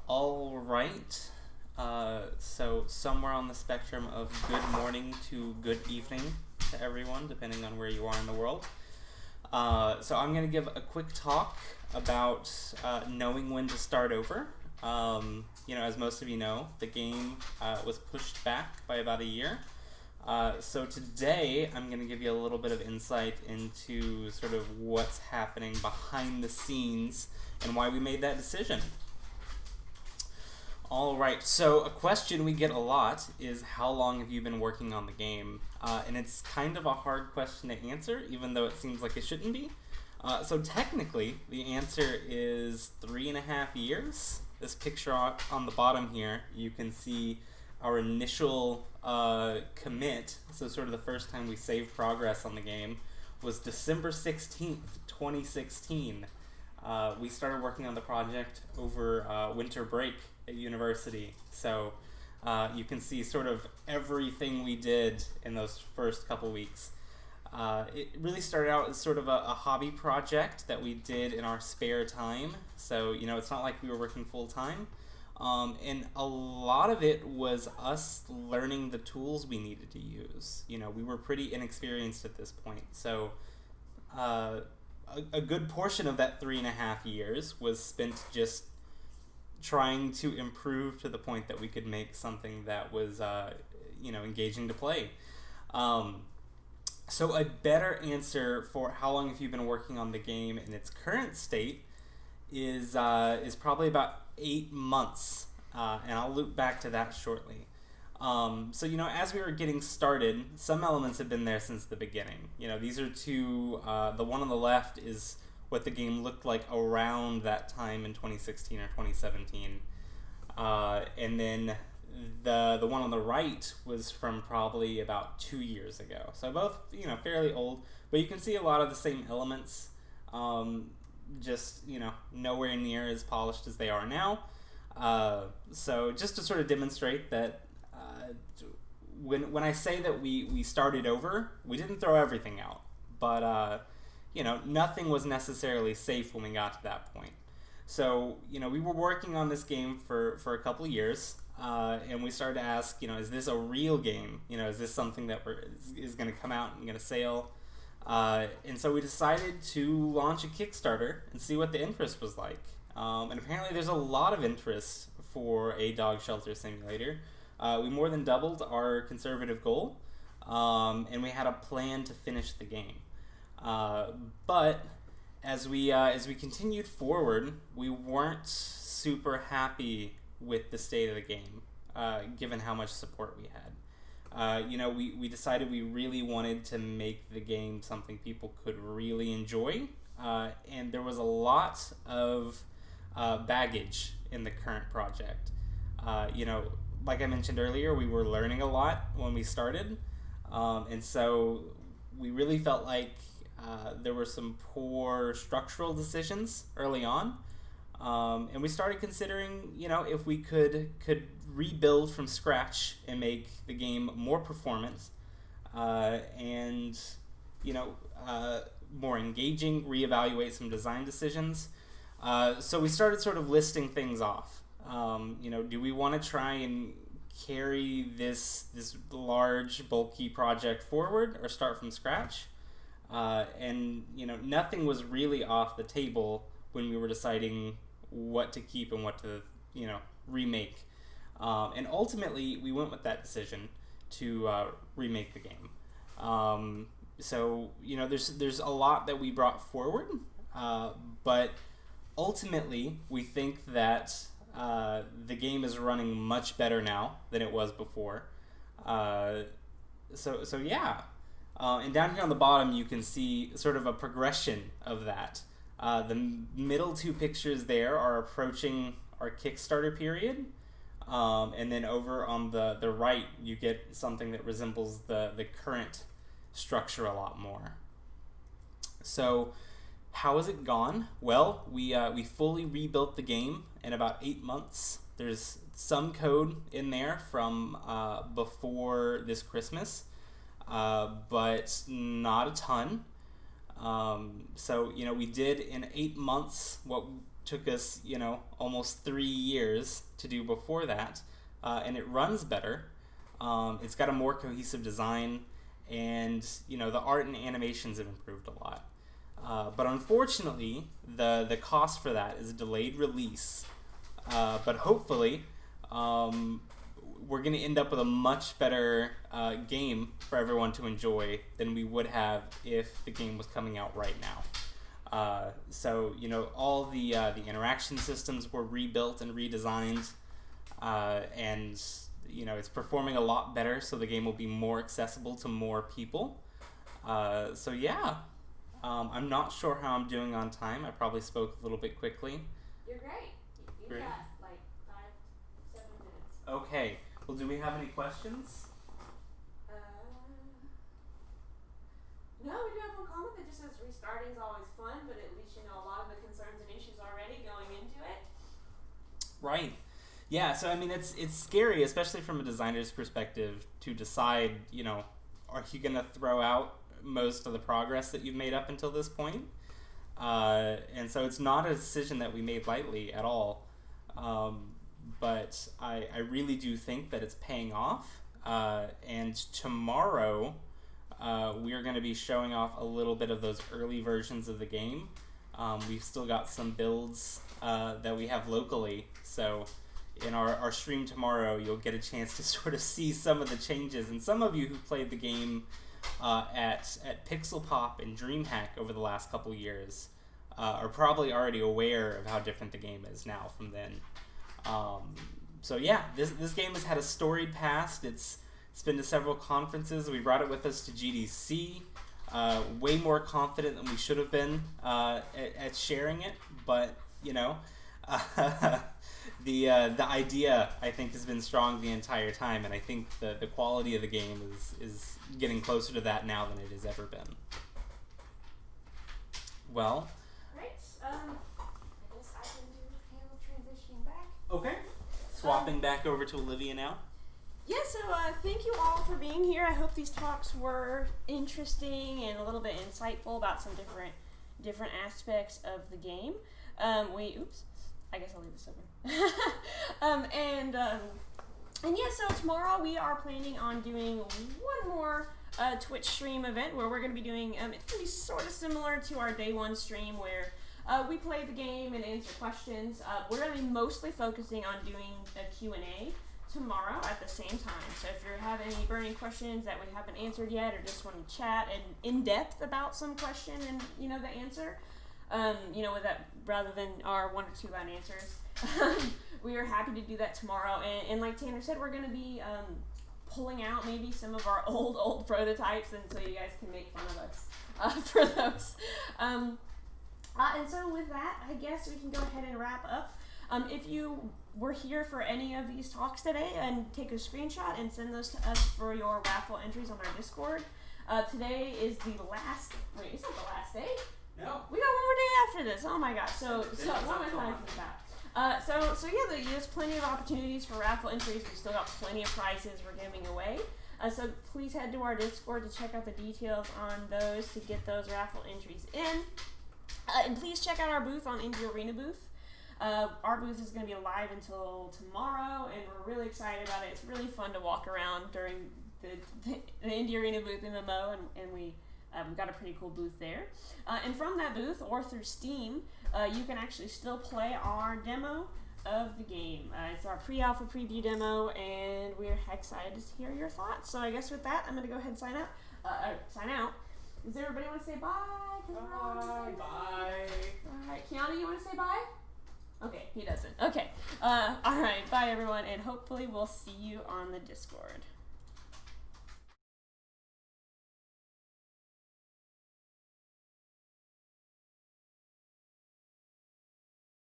All right. So somewhere on the spectrum of good morning to good evening to everyone, depending on where you are in the world. So I'm going to give a quick talk about knowing when to start over. As most of you know, the game was pushed back by about a year. So today I'm going to give you a little bit of insight into sort of what's happening behind the scenes and why we made that decision. All right, so a question we get a lot is how long have you been working on the game? And it's kind of a hard question to answer, even though it seems like it shouldn't be. So technically, the answer is 3.5 years. This picture on the bottom here, you can see our initial commit, so sort of the first time we saved progress on the game, was December 16th, 2016. We started working on the project over winter break at university, so you can see sort of everything we did in those first couple weeks. It really started out as sort of a hobby project that we did in our spare time, so it's not like we were working full-time, and a lot of it was us learning the tools we needed to use. We were pretty inexperienced at this point, so a good portion of that 3.5 years was spent just trying to improve to the point that we could make something that was, engaging to play. So a better answer for how long have you been working on the game in its current state is probably about 8 months, and I'll loop back to that shortly. As we were getting started, some elements have been there since the beginning. These are two, the one on the left is what the game looked like around that time in 2016 or 2017. And then the one on the right was from probably about 2 years ago. So both, fairly old, but you can see a lot of the same elements, just, nowhere near as polished as they are now. So just to sort of demonstrate that when I say that we started over, we didn't throw everything out, but nothing was necessarily safe when we got to that point. So we were working on this game for a couple of years, and we started to ask, is this a real game? Is this something that is going to come out and going to sail? And so we decided to launch a Kickstarter and see what the interest was like. And apparently there's a lot of interest for a dog shelter simulator. We more than doubled our conservative goal, and we had a plan to finish the game. But as we continued forward, we weren't super happy with the state of the game, given how much support we had. We decided we really wanted to make the game something people could really enjoy, and there was a lot of baggage in the current project. Like I mentioned earlier, we were learning a lot when we started, and so we really felt like there were some poor structural decisions early on, and we started considering, if we could rebuild from scratch and make the game more performant, and more engaging, reevaluate some design decisions. So we started sort of listing things off. Do we want to try and carry this large, bulky project forward or start from scratch? And nothing was really off the table when we were deciding what to keep and what to remake. And ultimately, we went with that decision to remake the game. So there's a lot that we brought forward, but ultimately, we think that the game is running much better now than it was before. So yeah. And down here on the bottom, you can see sort of a progression of that. The middle two pictures there are approaching our Kickstarter period. And then over on the right, you get something that resembles the current structure a lot more. So how has it gone? Well, we fully rebuilt the game in about 8 months. There's some code in there from before this Christmas, but not a ton. So we did in 8 months what took us, almost 3 years to do before that, and it runs better. It's got a more cohesive design, and the art and animations have improved a lot. But unfortunately, the cost for that is a delayed release. But hopefully, we're going to end up with a much better game for everyone to enjoy than we would have if the game was coming out right now. So all the interaction systems were rebuilt and redesigned, and it's performing a lot better, so the game will be more accessible to more people. So yeah, I'm not sure how I'm doing on time. I probably spoke a little bit quickly. You're great. You Great. got like 5-7 minutes. Okay. Well, do we have any questions? No, we do have one comment that just says restarting is always fun, but at least you know a lot of the concerns and issues already going into it. Right. Yeah, so I mean it's scary, especially from a designer's perspective, to decide, are you going to throw out most of the progress that you've made up until this point? And so it's not a decision that we made lightly at all. But I really do think that it's paying off. And tomorrow, we are going to be showing off a little bit of those early versions of the game. We've still got some builds that we have locally. So in our stream tomorrow, you'll get a chance to sort of see some of the changes. And some of you who played the game at Pixel Pop and DreamHack over the last couple years are probably already aware of how different the game is now from then. So yeah, this game has had a storied past. It's been to several conferences. We brought it with us to GDC. Way more confident than we should have been at sharing it, but the idea, I think, has been strong the entire time, and I think the quality of the game is getting closer to that now than it has ever been. Well. Great. I guess I can do panel transitioning back. Okay. Swapping back over to Olivia now. Yeah, so thank you all for being here. I hope these talks were interesting and a little bit insightful about some different aspects of the game. I guess I'll leave this open. And yeah, so tomorrow we are planning on doing one more Twitch stream event where we're going to be doing, it's going to be sort of similar to our day one stream where we play the game and answer questions. We're going to be mostly focusing on doing a Q&A tomorrow at the same time. So if you have any burning questions that we haven't answered yet or just want to chat in depth about some question and, the answer, with that rather than our 1 or 2 line answers, we are happy to do that tomorrow. And like Tanner said, we're going to be pulling out maybe some of our old prototypes, and so you guys can make fun of us for those. And so with that, I guess we can go ahead and wrap up. If you were here for any of these talks today, and take a screenshot and send those to us for your raffle entries on our Discord. Today is the last. Wait, it's not the last day. No. We got one more day after this. Oh my gosh. So what am I talking about? So yeah, there's plenty of opportunities for raffle entries. We still got plenty of prizes we're giving away. So please head to our Discord to check out the details on those to get those raffle entries in. And please check out our booth on Indie Arena booth. Our booth is going to be live until tomorrow, and we're really excited about it. It's really fun to walk around during the Indie Arena booth MMO, and we've got a pretty cool booth there. And from that booth, or through Steam, you can actually still play our demo of the game. It's our pre-alpha preview demo, and we're excited to hear your thoughts. So I guess with that, I'm going to go ahead and sign out. Does everybody want to say bye? Bye. All right, Kiana, you want to say bye? Okay, he doesn't. Okay. All right, bye everyone, and hopefully we'll see you on the Discord.